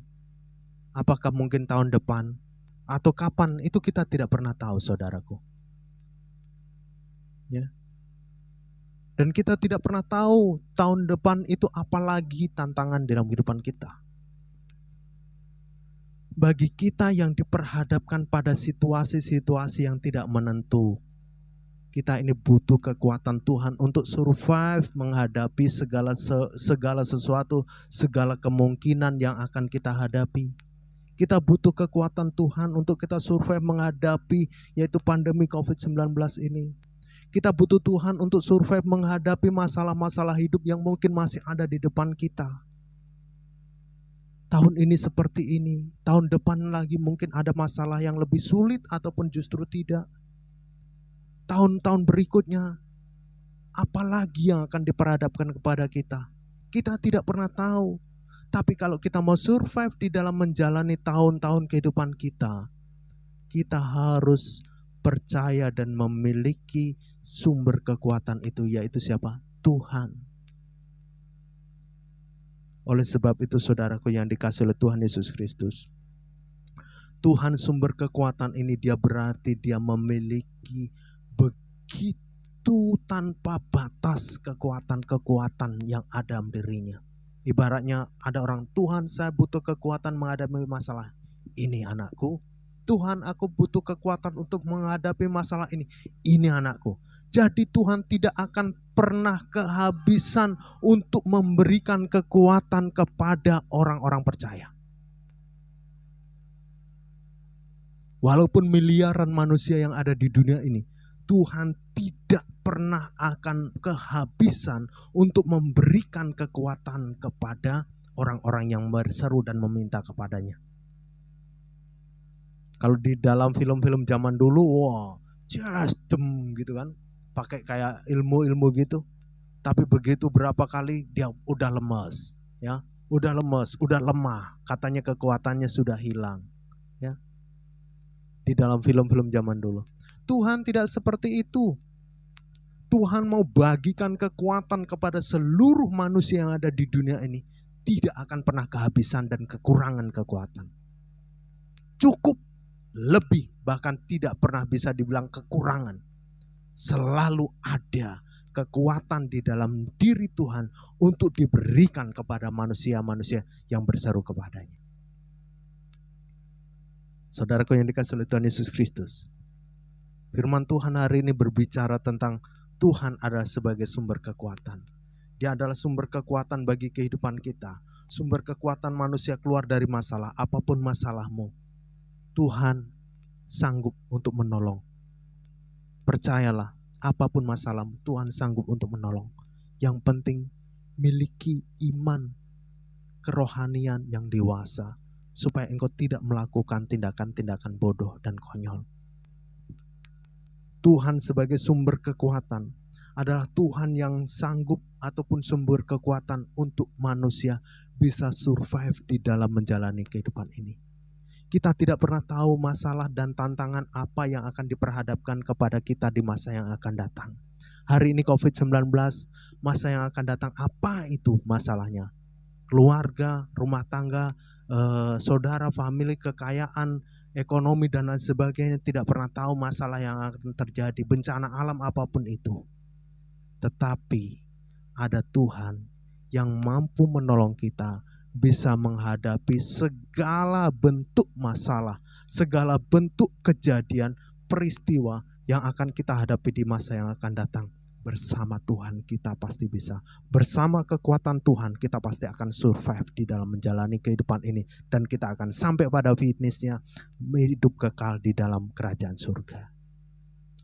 Apakah mungkin tahun depan? Atau kapan? Itu kita tidak pernah tahu saudaraku. Ya. Dan kita tidak pernah tahu tahun depan itu apalagi tantangan dalam kehidupan kita. Bagi kita yang diperhadapkan pada situasi-situasi yang tidak menentu, kita ini butuh kekuatan Tuhan untuk survive menghadapi segala sesuatu, segala kemungkinan yang akan kita hadapi. Kita butuh kekuatan Tuhan untuk kita survive menghadapi yaitu pandemi COVID-19 ini. Kita butuh Tuhan untuk survive menghadapi masalah-masalah hidup yang mungkin masih ada di depan kita. Tahun ini seperti ini, tahun depan lagi mungkin ada masalah yang lebih sulit ataupun justru tidak. Tahun-tahun berikutnya, apalagi yang akan diperhadapkan kepada kita? Kita tidak pernah tahu. Tapi kalau kita mau survive di dalam menjalani tahun-tahun kehidupan kita, kita harus percaya dan memiliki sumber kekuatan itu, yaitu siapa? Tuhan. Oleh sebab itu saudaraku yang dikasihi oleh Tuhan Yesus Kristus, Tuhan sumber kekuatan ini dia berarti dia memiliki begitu begitu tanpa batas kekuatan-kekuatan yang ada dalam dirinya. Ibaratnya ada orang, Tuhan saya butuh kekuatan menghadapi masalah ini anakku. Tuhan aku butuh kekuatan untuk menghadapi masalah ini anakku. Jadi Tuhan tidak akan pernah kehabisan untuk memberikan kekuatan kepada orang-orang percaya. Walaupun miliaran manusia yang ada di dunia ini, Tuhan tidak pernah akan kehabisan untuk memberikan kekuatan kepada orang-orang yang berseru dan meminta kepadanya. Kalau di dalam film-film zaman dulu, wah, just gitu kan, pakai kayak ilmu-ilmu gitu. Tapi begitu berapa kali dia udah lemes, ya, udah lemes, udah lemah, katanya kekuatannya sudah hilang, ya. Di dalam film-film zaman dulu. Tuhan tidak seperti itu. Tuhan mau bagikan kekuatan kepada seluruh manusia yang ada di dunia ini. Tidak akan pernah kehabisan dan kekurangan kekuatan. Cukup, lebih, bahkan tidak pernah bisa dibilang kekurangan. Selalu ada kekuatan di dalam diri Tuhan untuk diberikan kepada manusia-manusia yang berseru kepadanya. Saudaraku yang dikasihi oleh Tuhan Yesus Kristus, firman Tuhan hari ini berbicara tentang Tuhan adalah sebagai sumber kekuatan. Dia adalah sumber kekuatan bagi kehidupan kita. Sumber kekuatan manusia keluar dari masalah, apapun masalahmu. Tuhan sanggup untuk menolong. Percayalah, apapun masalahmu, Tuhan sanggup untuk menolong. Yang penting, miliki iman, kerohanian yang dewasa, supaya engkau tidak melakukan tindakan-tindakan bodoh dan konyol. Tuhan sebagai sumber kekuatan adalah Tuhan yang sanggup ataupun sumber kekuatan untuk manusia bisa survive di dalam menjalani kehidupan ini. Kita tidak pernah tahu masalah dan tantangan apa yang akan diperhadapkan kepada kita di masa yang akan datang. Hari ini COVID-19, masa yang akan datang apa itu masalahnya? Keluarga, rumah tangga, saudara, famili, kekayaan, ekonomi dan lain sebagainya, tidak pernah tahu masalah yang akan terjadi, bencana alam apapun itu. Tetapi ada Tuhan yang mampu menolong kita bisa menghadapi segala bentuk masalah, segala bentuk kejadian, peristiwa yang akan kita hadapi di masa yang akan datang. Bersama Tuhan kita pasti bisa. Bersama kekuatan Tuhan kita pasti akan survive di dalam menjalani kehidupan ini. Dan kita akan sampai pada finish-nya hidup kekal di dalam kerajaan surga.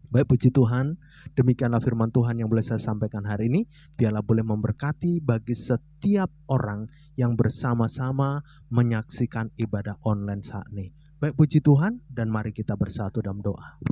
Baik, puji Tuhan, demikianlah firman Tuhan yang boleh saya sampaikan hari ini. Biarlah boleh memberkati bagi setiap orang yang bersama-sama menyaksikan ibadah online saat ini. Baik, puji Tuhan, dan mari kita bersatu dalam doa.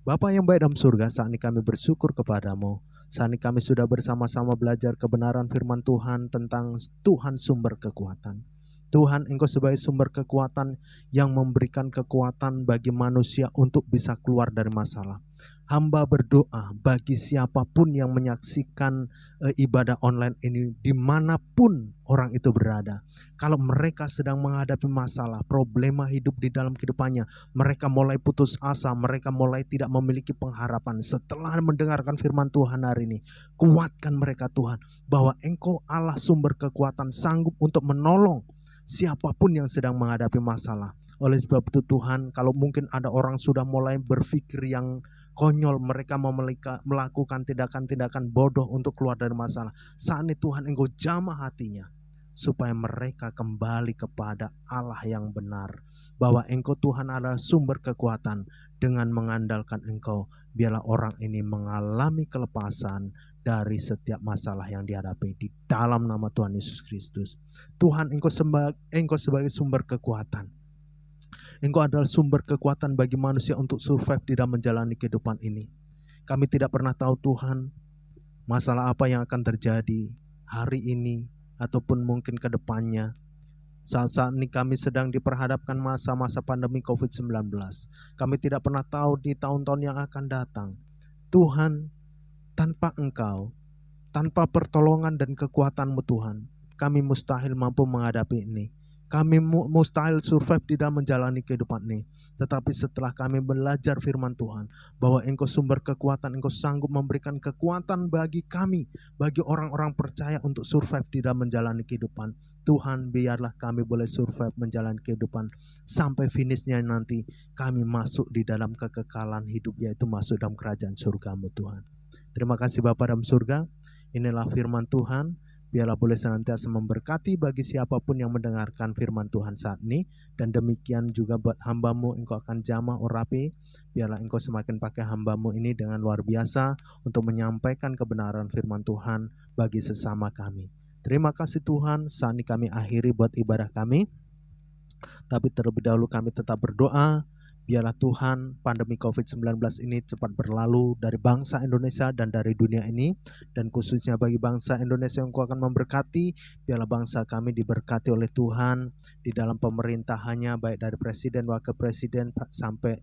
Bapa yang baik dalam surga, saat ini kami bersyukur kepadamu. Saat ini kami sudah bersama-sama belajar kebenaran firman Tuhan tentang Tuhan sumber kekuatan. Tuhan, Engkau sebagai sumber kekuatan yang memberikan kekuatan bagi manusia untuk bisa keluar dari masalah. Hamba berdoa bagi siapapun yang menyaksikan ibadah online ini, dimanapun orang itu berada. Kalau mereka sedang menghadapi masalah, problema hidup di dalam kehidupannya, mereka mulai putus asa, mereka mulai tidak memiliki pengharapan. Setelah mendengarkan firman Tuhan hari ini, kuatkan mereka Tuhan, bahwa Engkau Allah sumber kekuatan sanggup untuk menolong siapapun yang sedang menghadapi masalah. Oleh sebab itu Tuhan, kalau mungkin ada orang sudah mulai berpikir yang konyol, mereka mau melakukan tindakan-tindakan bodoh untuk keluar dari masalah. Saat ini Tuhan, Engkau jamah hatinya supaya mereka kembali kepada Allah yang benar. Bahwa Engkau Tuhan adalah sumber kekuatan. Dengan mengandalkan Engkau, biarlah orang ini mengalami kelepasan dari setiap masalah yang dihadapi di dalam nama Tuhan Yesus Kristus. Tuhan, Engkau sebagai sumber kekuatan. Engkau adalah sumber kekuatan bagi manusia untuk survive di dalam menjalani kehidupan ini. Kami tidak pernah tahu Tuhan, masalah apa yang akan terjadi hari ini ataupun mungkin ke depannya. Saat-saat ini kami sedang diperhadapkan masa-masa pandemi COVID-19. Kami tidak pernah tahu di tahun-tahun yang akan datang. Tuhan, tanpa Engkau, tanpa pertolongan dan kekuatan-Mu Tuhan, kami mustahil mampu menghadapi ini. kami mustahil survive di dalam menjalani kehidupan ini. Tetapi setelah kami belajar firman Tuhan, bahwa Engkau sumber kekuatan, Engkau sanggup memberikan kekuatan bagi kami, bagi orang-orang percaya untuk survive di dalam menjalani kehidupan. Tuhan, biarlah kami boleh survive menjalani kehidupan sampai finishnya nanti kami masuk di dalam kekekalan hidup, yaitu masuk dalam kerajaan surga-Mu Tuhan. Terima kasih Bapa dalam surga. Inilah firman Tuhan. Biarlah boleh senantiasa memberkati bagi siapapun yang mendengarkan firman Tuhan saat ini. Dan demikian juga buat hamba-Mu, Engkau akan jamah orapi. Biarlah Engkau semakin pakai hamba-Mu ini dengan luar biasa untuk menyampaikan kebenaran firman Tuhan bagi sesama kami. Terima kasih Tuhan, saat ini kami akhiri buat ibadah kami. Tapi terlebih dahulu kami tetap berdoa. Biarlah Tuhan pandemi COVID-19 ini cepat berlalu dari bangsa Indonesia dan dari dunia ini. Dan khususnya bagi bangsa Indonesia yang Engkau akan memberkati. Biarlah bangsa kami diberkati oleh Tuhan di dalam pemerintahannya, baik dari presiden, wakil presiden, sampai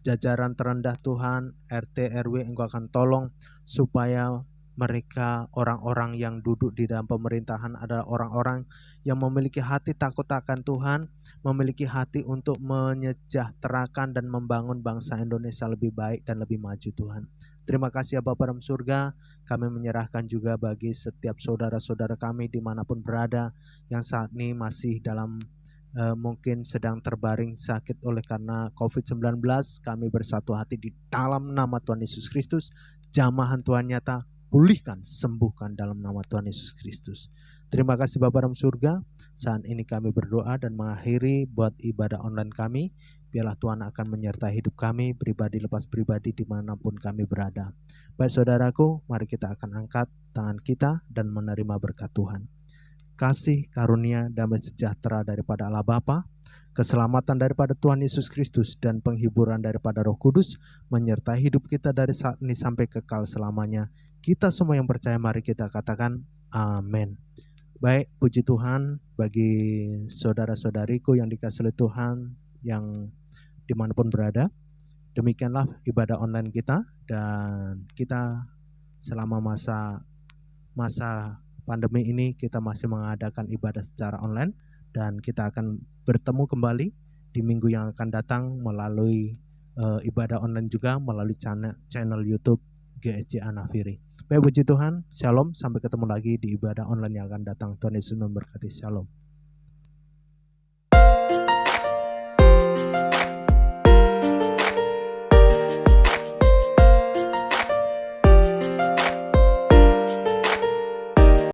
jajaran terendah Tuhan, RT, RW. Engkau akan tolong supaya mereka, orang-orang yang duduk di dalam pemerintahan adalah orang-orang yang memiliki hati takut akan Tuhan, memiliki hati untuk menyejahterakan dan membangun bangsa Indonesia lebih baik dan lebih maju Tuhan. Terima kasih ya Bapa dalam surga, kami menyerahkan juga bagi setiap saudara-saudara kami dimanapun berada yang saat ini masih dalam mungkin sedang terbaring sakit oleh karena COVID-19. Kami bersatu hati di dalam nama Tuhan Yesus Kristus, jamahan Tuhan nyata, pulihkan, sembuhkan dalam nama Tuhan Yesus Kristus. Terima kasih Bapa dalam surga. Saat ini kami berdoa dan mengakhiri buat ibadah online kami. Biarlah Tuhan akan menyertai hidup kami, pribadi lepas pribadi dimanapun kami berada. Baik saudaraku, mari kita akan angkat tangan kita dan menerima berkat Tuhan. Kasih, karunia, damai sejahtera daripada Allah Bapa, keselamatan daripada Tuhan Yesus Kristus, dan penghiburan daripada Roh Kudus menyertai hidup kita dari saat ini sampai kekal selamanya. Kita semua yang percaya, mari kita katakan amin. Baik, puji Tuhan bagi saudara-saudariku yang dikasihi oleh Tuhan yang dimanapun berada. Demikianlah ibadah online kita, dan kita selama masa pandemi ini kita masih mengadakan ibadah secara online, dan kita akan bertemu kembali di minggu yang akan datang melalui ibadah online juga melalui channel YouTube GSJ Anafiri. Baik, puji Tuhan, shalom, sampai ketemu lagi di ibadah online yang akan datang. Tuhan Yesus memberkati, shalom.